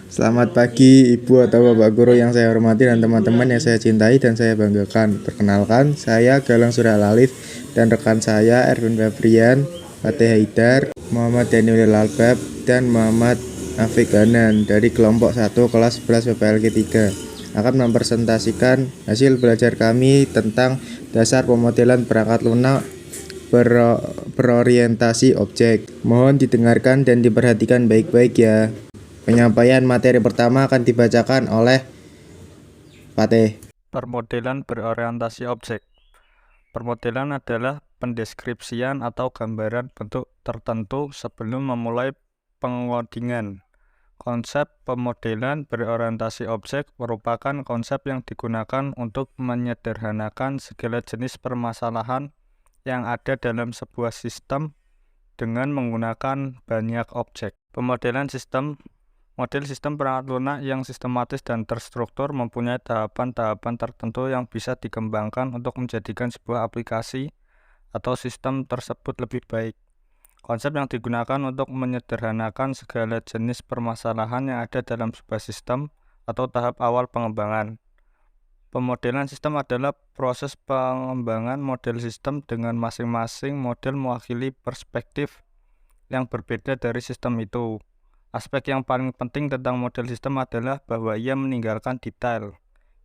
Selamat pagi Ibu atau Bapak Guru yang saya hormati dan teman-teman yang saya cintai dan saya banggakan. Perkenalkan, saya Galang Suryalalif dan rekan saya Erwin Febrian, Fatih Haidar, Muhammad Daniel Albab, dan Muhammad Afiq Hanan dari kelompok 1 kelas 11 PPLG 3 akan mempresentasikan hasil belajar kami tentang dasar pemodelan perangkat lunak berorientasi objek. Mohon didengarkan dan diperhatikan baik-baik ya. Penyampaian materi pertama akan dibacakan oleh Fatih. Permodelan berorientasi objek. Permodelan adalah pendeskripsian atau gambaran bentuk tertentu sebelum memulai pengodingan. Konsep pemodelan berorientasi objek merupakan konsep yang digunakan untuk menyederhanakan segala jenis permasalahan yang ada dalam sebuah sistem dengan menggunakan banyak objek. Model sistem perangkat lunak yang sistematis dan terstruktur mempunyai tahapan-tahapan tertentu yang bisa dikembangkan untuk menjadikan sebuah aplikasi atau sistem tersebut lebih baik. Konsep yang digunakan untuk menyederhanakan segala jenis permasalahan yang ada dalam sebuah sistem atau tahap awal pengembangan. Pemodelan sistem adalah proses pengembangan model sistem dengan masing-masing model mewakili perspektif yang berbeda dari sistem itu. Aspek yang paling penting tentang model sistem adalah bahwa ia meninggalkan detail.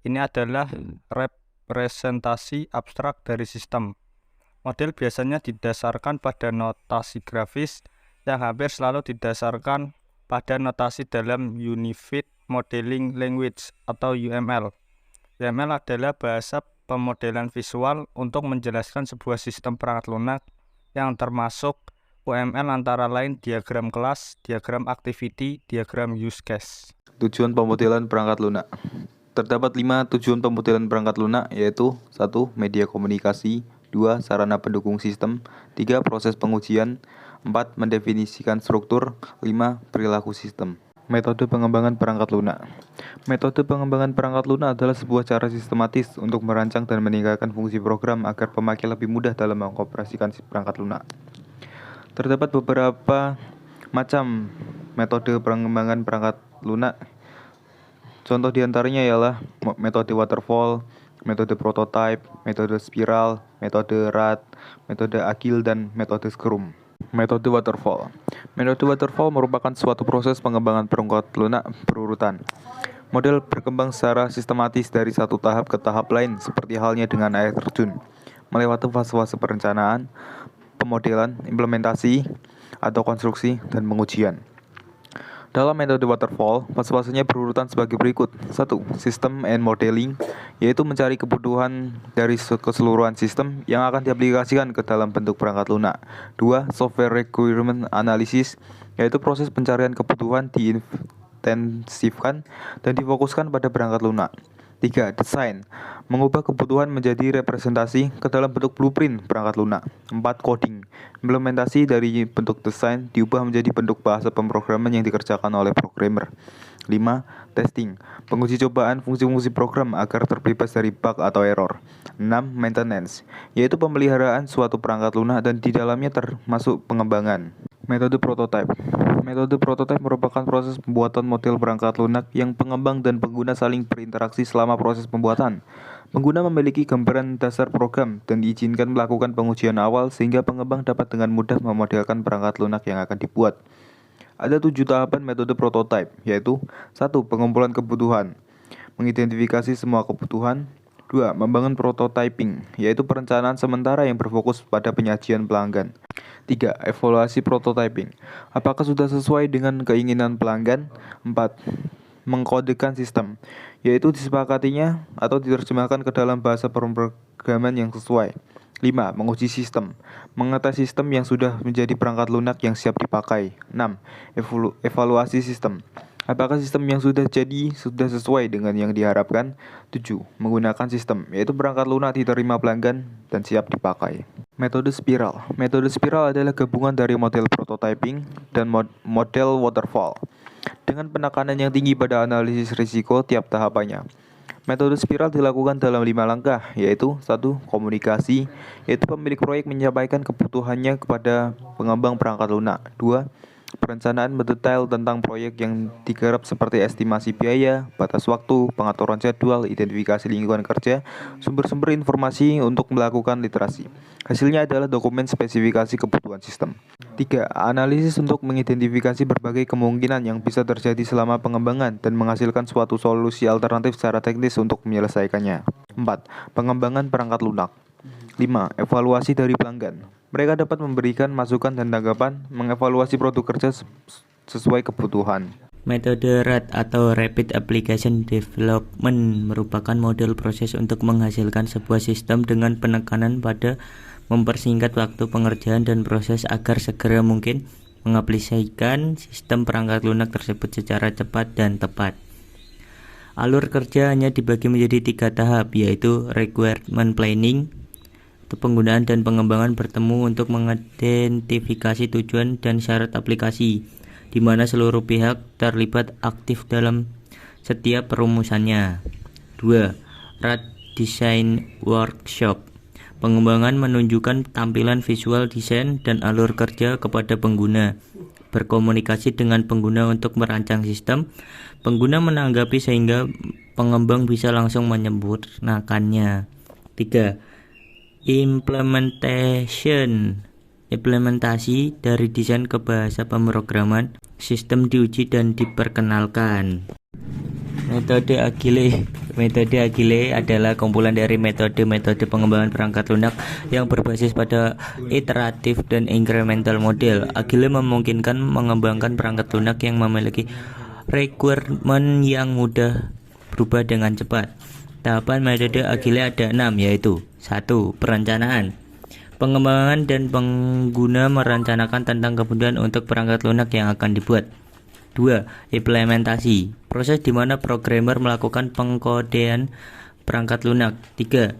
Ini adalah representasi abstrak dari sistem. Model biasanya didasarkan pada notasi grafis yang hampir selalu didasarkan pada notasi dalam Unified Modeling Language atau UML. UML adalah bahasa pemodelan visual untuk menjelaskan sebuah sistem perangkat lunak yang termasuk UML antara lain diagram kelas, diagram activity, diagram use case. Tujuan pemodelan perangkat lunak. Terdapat 5 tujuan pemodelan perangkat lunak, yaitu 1. Media komunikasi, 2. Sarana pendukung sistem, 3. Proses pengujian, 4. Mendefinisikan struktur, 5. Perilaku sistem. Metode pengembangan perangkat lunak. Metode pengembangan perangkat lunak adalah sebuah cara sistematis untuk merancang dan meningkatkan fungsi program agar pemakai lebih mudah dalam mengoperasikan perangkat lunak. Terdapat beberapa macam metode pengembangan perangkat lunak. Contoh diantaranya ialah metode waterfall, metode prototype, metode spiral, metode RAD, metode agile, dan metode scrum. Metode waterfall. Metode waterfall merupakan suatu proses pengembangan perangkat lunak berurutan. Model berkembang secara sistematis dari satu tahap ke tahap lain, seperti halnya dengan air terjun, melewati fase-fase perencanaan, pemodelan, implementasi, atau konstruksi, dan pengujian. Dalam metode waterfall, fase-fasenya berurutan sebagai berikut. 1. System and modeling, yaitu mencari kebutuhan dari keseluruhan sistem yang akan diaplikasikan ke dalam bentuk perangkat lunak. 2. Software requirement analysis, yaitu proses pencarian kebutuhan diintensifkan dan difokuskan pada perangkat lunak. 3. Desain, mengubah kebutuhan menjadi representasi ke dalam bentuk blueprint perangkat lunak. 4. Coding, implementasi dari bentuk desain diubah menjadi bentuk bahasa pemrograman yang dikerjakan oleh programmer. 5. Testing, penguji cobaan fungsi-fungsi program agar terbebas dari bug atau error. 6. Maintenance, yaitu pemeliharaan suatu perangkat lunak dan di dalamnya termasuk pengembangan. Metode prototype. Metode prototype merupakan proses pembuatan model perangkat lunak yang pengembang dan pengguna saling berinteraksi selama proses pembuatan. Pengguna memiliki gambaran dasar program dan diizinkan melakukan pengujian awal sehingga pengembang dapat dengan mudah memodelkan perangkat lunak yang akan dibuat. Ada 7 tahapan metode prototype, yaitu 1. Pengumpulan kebutuhan, mengidentifikasi semua kebutuhan. 2. Membangun prototyping, yaitu perencanaan sementara yang berfokus pada penyajian pelanggan. 3. Evaluasi prototyping, apakah sudah sesuai dengan keinginan pelanggan. 4. Mengkodekan sistem, yaitu disepakatinya atau diterjemahkan ke dalam bahasa pemrograman yang sesuai. 5. Menguji sistem, mengetes sistem yang sudah menjadi perangkat lunak yang siap dipakai. 6. Evaluasi sistem, apakah sistem yang sudah jadi sudah sesuai dengan yang diharapkan. 7. Menggunakan sistem, yaitu perangkat lunak diterima pelanggan dan siap dipakai. Metode spiral. Metode spiral adalah gabungan dari model prototyping dan model waterfall dengan penekanan yang tinggi pada analisis risiko tiap tahapannya. Metode spiral dilakukan dalam 5 langkah, yaitu 1. Komunikasi, yaitu pemilik proyek menyampaikan kebutuhannya kepada pengembang perangkat lunak. 2. Perencanaan mendetail tentang proyek yang digarap seperti estimasi biaya, batas waktu, pengaturan jadwal, identifikasi lingkungan kerja, sumber-sumber informasi untuk melakukan literasi. Hasilnya adalah dokumen spesifikasi kebutuhan sistem. 3. Analisis untuk mengidentifikasi berbagai kemungkinan yang bisa terjadi selama pengembangan dan menghasilkan suatu solusi alternatif secara teknis untuk menyelesaikannya. 4. Pengembangan perangkat lunak. 5. Evaluasi dari pelanggan. Mereka dapat memberikan masukan dan tanggapan, mengevaluasi produk kerja sesuai kebutuhan. Metode RAD atau Rapid Application Development merupakan model proses untuk menghasilkan sebuah sistem dengan penekanan pada mempersingkat waktu pengerjaan dan proses agar segera mungkin mengaplikasikan sistem perangkat lunak tersebut secara cepat dan tepat. Alur kerja hanya dibagi menjadi 3 tahap, yaitu requirement planning, penggunaan dan pengembangan bertemu untuk mengidentifikasi tujuan dan syarat aplikasi, di mana seluruh pihak terlibat aktif dalam setiap perumusannya. 2. RAD Design Workshop. Pengembangan menunjukkan tampilan visual desain dan alur kerja kepada pengguna. Berkomunikasi dengan pengguna untuk merancang sistem. Pengguna menanggapi sehingga pengembang bisa langsung menyempurnakannya. 3. Implementasi dari desain ke bahasa pemrograman, sistem diuji dan diperkenalkan. Metode Agile adalah kumpulan dari metode-metode pengembangan perangkat lunak yang berbasis pada iteratif dan incremental model. Agile memungkinkan mengembangkan perangkat lunak yang memiliki requirement yang mudah berubah dengan cepat. Tahapan metode Agile ada 6, yaitu 1. Perencanaan. Pengembangan dan pengguna merencanakan tentang kebutuhan untuk perangkat lunak yang akan dibuat. 2. Implementasi. Proses di mana programmer melakukan pengkodean perangkat lunak. 3.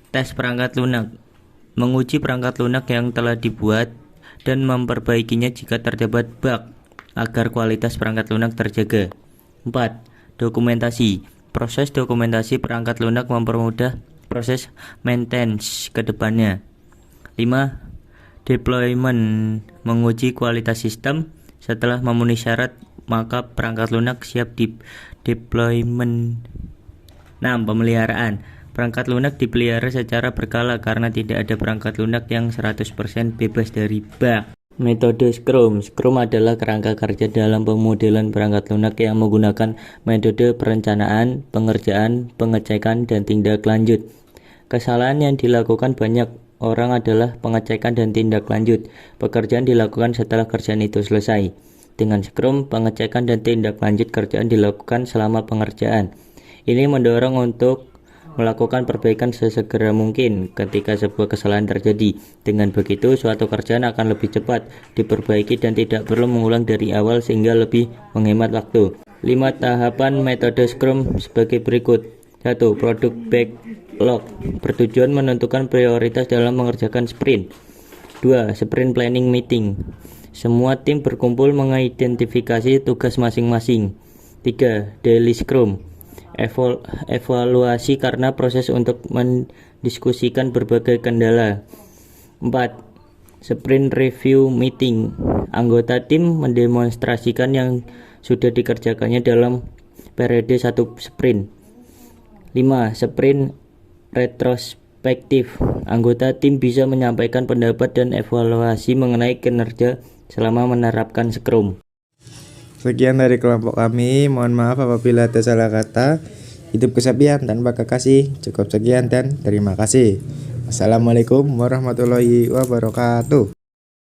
Tes perangkat lunak. Menguji perangkat lunak yang telah dibuat dan memperbaikinya jika terdapat bug agar kualitas perangkat lunak terjaga. 4. Dokumentasi. Proses dokumentasi perangkat lunak mempermudah proses maintenance ke depannya. 5. Deployment. Menguji kualitas sistem. Setelah memenuhi syarat, maka perangkat lunak siap di deployment. 6. Pemeliharaan. Perangkat lunak dipelihara secara berkala karena tidak ada perangkat lunak yang 100% bebas dari bug. Metode Scrum. Scrum adalah kerangka kerja dalam pemodelan perangkat lunak yang menggunakan metode perencanaan, pengerjaan, pengecekan, dan tindak lanjut. Kesalahan yang dilakukan banyak orang adalah pengecekan dan tindak lanjut. Pekerjaan dilakukan setelah kerjaan itu selesai. Dengan Scrum, pengecekan dan tindak lanjut kerjaan dilakukan selama pengerjaan. Ini mendorong untuk melakukan perbaikan sesegera mungkin ketika sebuah kesalahan terjadi. Dengan begitu, suatu kerjaan akan lebih cepat diperbaiki dan tidak perlu mengulang dari awal sehingga lebih menghemat waktu. 5 tahapan metode Scrum sebagai berikut. 1. Product backlog. Bertujuan menentukan prioritas dalam mengerjakan sprint. 2. Sprint planning meeting. Semua tim berkumpul mengidentifikasi tugas masing-masing. 3. Daily Scrum. Evaluasi karena proses untuk mendiskusikan berbagai kendala. 4. Sprint review meeting. Anggota tim mendemonstrasikan yang sudah dikerjakannya dalam periode 1 sprint. 5. Sprint retrospektif. Anggota tim bisa menyampaikan pendapat dan evaluasi mengenai kinerja selama menerapkan Scrum. Sekian dari kelompok kami, mohon maaf apabila ada salah kata. Hidup kesepian tanpa kekasih. Cukup sekian dan terima kasih. Assalamualaikum warahmatullahi wabarakatuh.